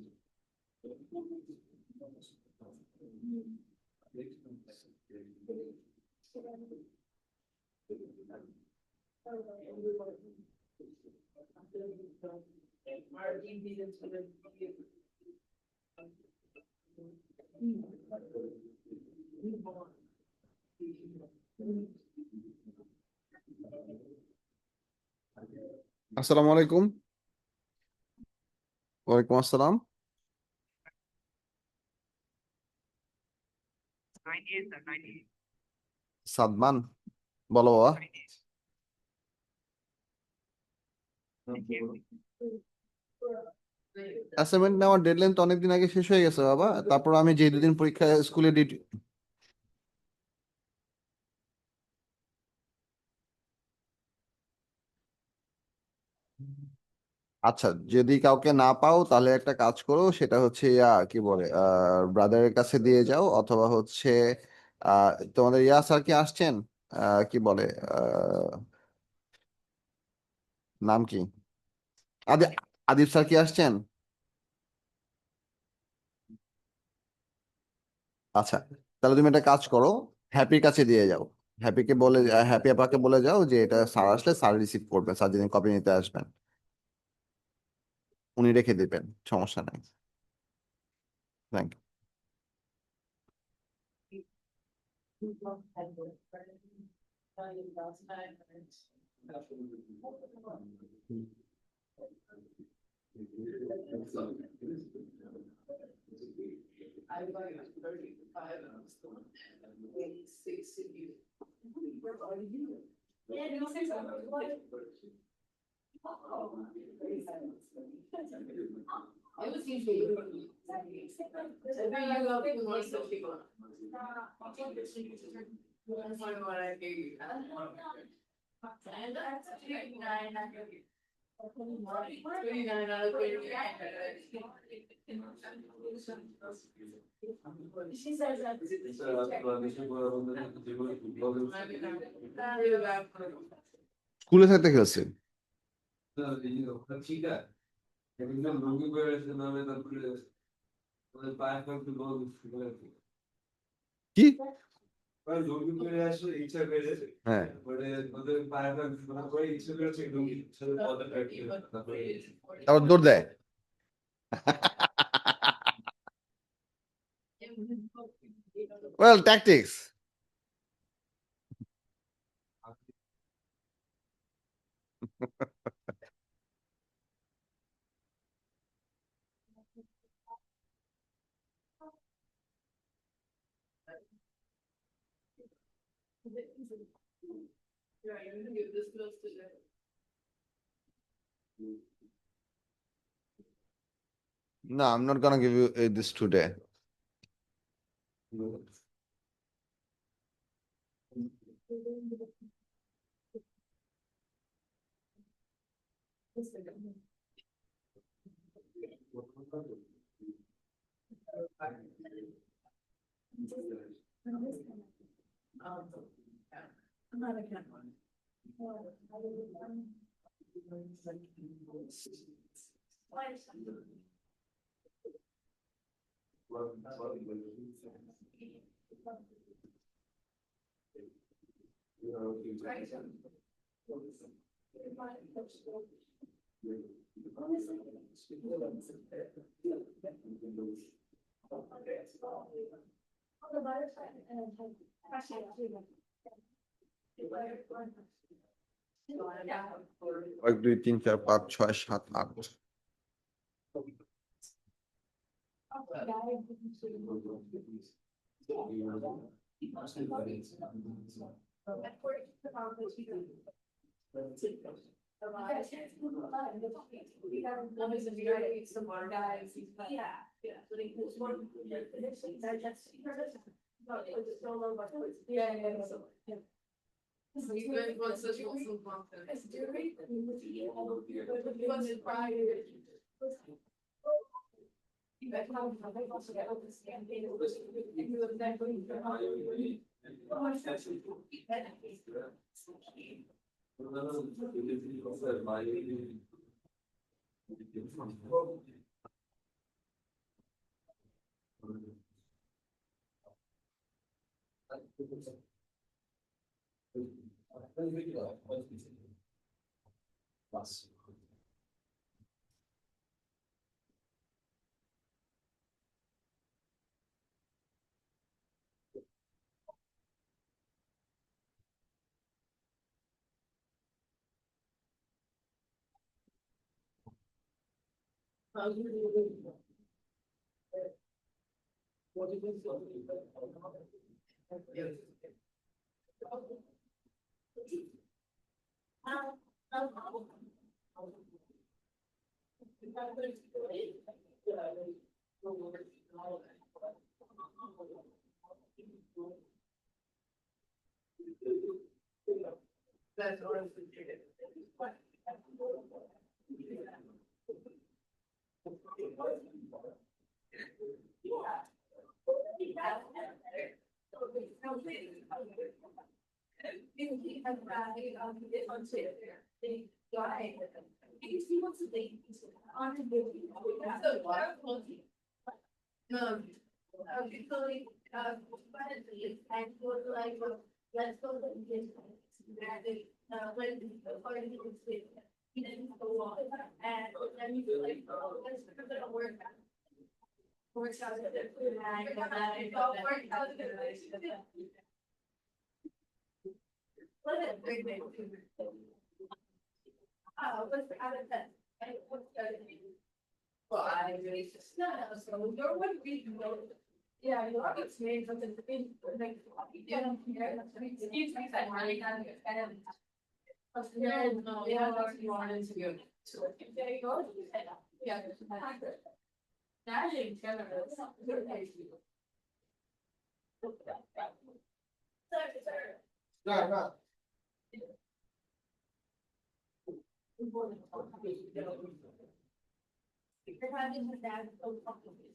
[SPEAKER 1] আসসালামু আলাইকুম ওয়ালাইকুম আসসালাম সাদমান বলো বাবা অ্যাসাইনমেন্ট নেওয়ার ডেডলাইন তো অনেকদিন আগে শেষ হয়ে গেছে বাবা তারপর আমি যে দুদিন পরীক্ষা স্কুলে ডিউটি আচ্ছা যদি কাউকে না পাও তাহলে একটা কাজ করো সেটা হচ্ছে কি বলে ব্রাদারের কাছে দিয়ে যাও অথবা হচ্ছে তোমাদের স্যার কি আসছেন কি বলে নাম কি আদি আদিব স্যার কি আসছেন আচ্ছা তাহলে তুমি একটা কাজ করো হ্যাপির কাছে দিয়ে যাও হ্যাপিকে বলে হ্যাপি আপাকে বলে যাও যে এটা স্যার আসলে স্যার রিসিভ করবেন স্যার যেদিন কপি নিতে আসবেন উনি রেখে দিবেন সমস্যা নাই thank
[SPEAKER 3] I like 35 and 6 of you. Where are you?
[SPEAKER 2] Yeah, no, six, I'm like,
[SPEAKER 3] It was usually. Every you go, people want to switch people. That's why when I hear you.
[SPEAKER 2] And that's 39, I'm gonna be-
[SPEAKER 3] 39 out of 39.
[SPEAKER 2] She says that.
[SPEAKER 1] স্কুলে থাকতে খেলছে
[SPEAKER 4] ঠিক আছে একদম রোগী করে আসে নামে তারপরে ওদের পায়ে একটু বল
[SPEAKER 1] কি
[SPEAKER 4] রোগী করে আসলে ইচ্ছা করে
[SPEAKER 1] হ্যাঁ
[SPEAKER 4] পরে ওদের পায়ে করে ইচ্ছা করেছে রোগীর সাথে কথা তারপরে
[SPEAKER 1] তারপর দৌড় দেয় well tactics
[SPEAKER 3] Yeah, you're gonna give this goes to the.
[SPEAKER 1] No, I'm not gonna give you this today.
[SPEAKER 3] I'm not a cat one.
[SPEAKER 1] এক দুই তিন চার পাঁচ ছয় সাত আট
[SPEAKER 2] Some more guys. Yeah, yeah. So they put one. Yeah, yeah, yeah.
[SPEAKER 3] So you guys want such a awesome content.
[SPEAKER 2] It's during. It was prior. You guys have also got open campaign. And you have that going for.
[SPEAKER 3] That's honestly. No.
[SPEAKER 2] Okay, so like, and go to like, let's go to the. When the party is with, he didn't go on, and then you like, let's put it on work. Works out. It all worked out. What is it? What's the other test? What's the other thing?
[SPEAKER 3] Well, I really just.
[SPEAKER 2] No, so your one reason though. Yeah, you are what's made something in, like, yeah, excuse me, I really kind of.
[SPEAKER 3] No, yeah, that's you wanted to go.
[SPEAKER 2] There you go. Yeah. Now you can. You're having the dad so complicated.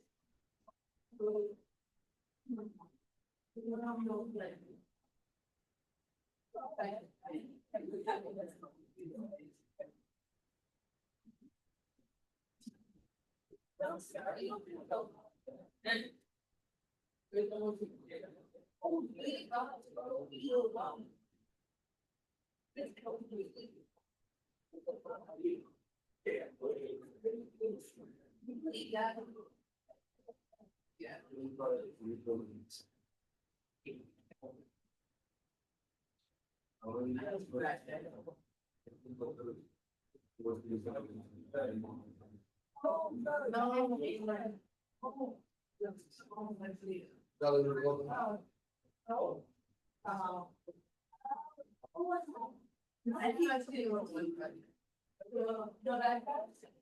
[SPEAKER 3] I think I see what one, but.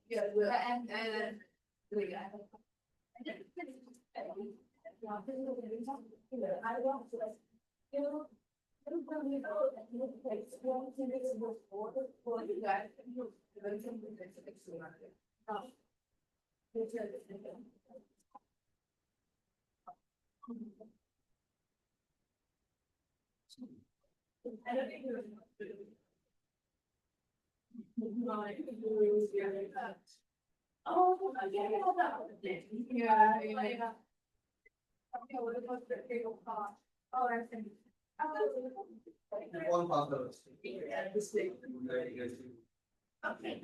[SPEAKER 3] Yeah, and. We got. I don't think oh, yeah, yeah, yeah. Okay, what about the table cost? Oh, I think.
[SPEAKER 4] One father.
[SPEAKER 3] Yeah, this thing. Okay.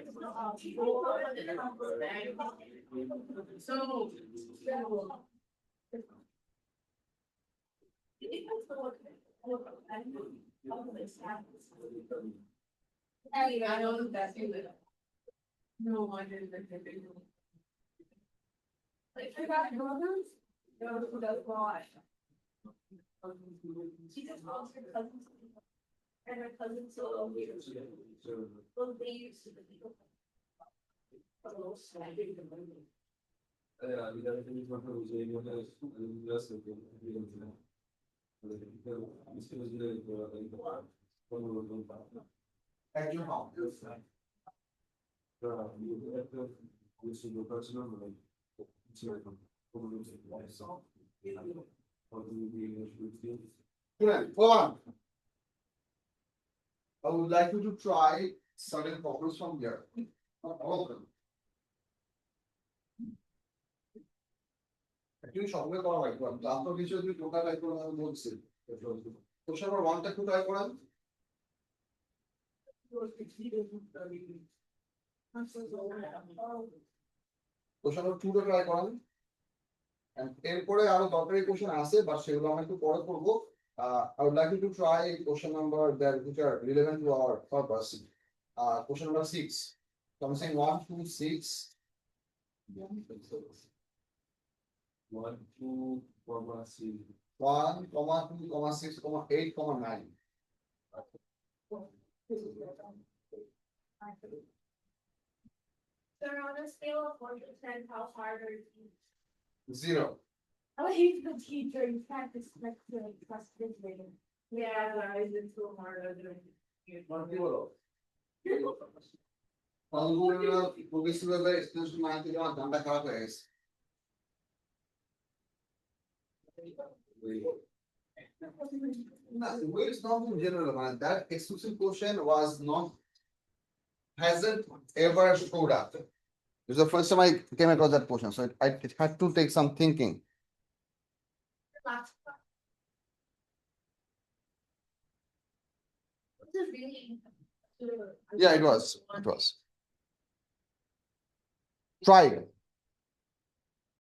[SPEAKER 3] So. I know that's it. No, I didn't. Like, I got brothers? No, that's why. She just calls her cousins. And her cousins so weird. Well, they used to be. A little snappy.
[SPEAKER 1] Student, hold on. I would like you to try certain problems from here. Not all of them. Actually, সবগুলো করা হয় তো আপনার কিছু যদি total try করে আমি বলছি কোশ্চেন নাম্বার 1 টা একটু ট্রাই করেন কোশ্চেন নাম্বার 2 টা ট্রাই করেন এরপরে আরো দরকারি কোশ্চেন আছে বাট সেগুলো আমরা একটু পরে করব I would like you to try question number that which are relevant to our purpose. Question number 6. So I'm saying 1, 2, 6.
[SPEAKER 4] 1, 2, 6.
[SPEAKER 1] 1, 2, 6, 8, 9.
[SPEAKER 2] So on a scale of 1 to 10, how hard are you?
[SPEAKER 1] 0.
[SPEAKER 2] Oh, he's the teacher, you can't expect to trust his rating.
[SPEAKER 3] Yeah, guys, it's so hard.
[SPEAKER 1] কি বলো ফলগুলো প্রোগ্রেসিভভাবে extension না দিলে আমার দামটা খারাপ হয়ে গেছে না way is not in general man that exclusive question was not hasn't ever showed up. This is the first time I came across that question, so it had to take some thinking.
[SPEAKER 2] Last one. Was it really?
[SPEAKER 1] Yeah, it was. Tried.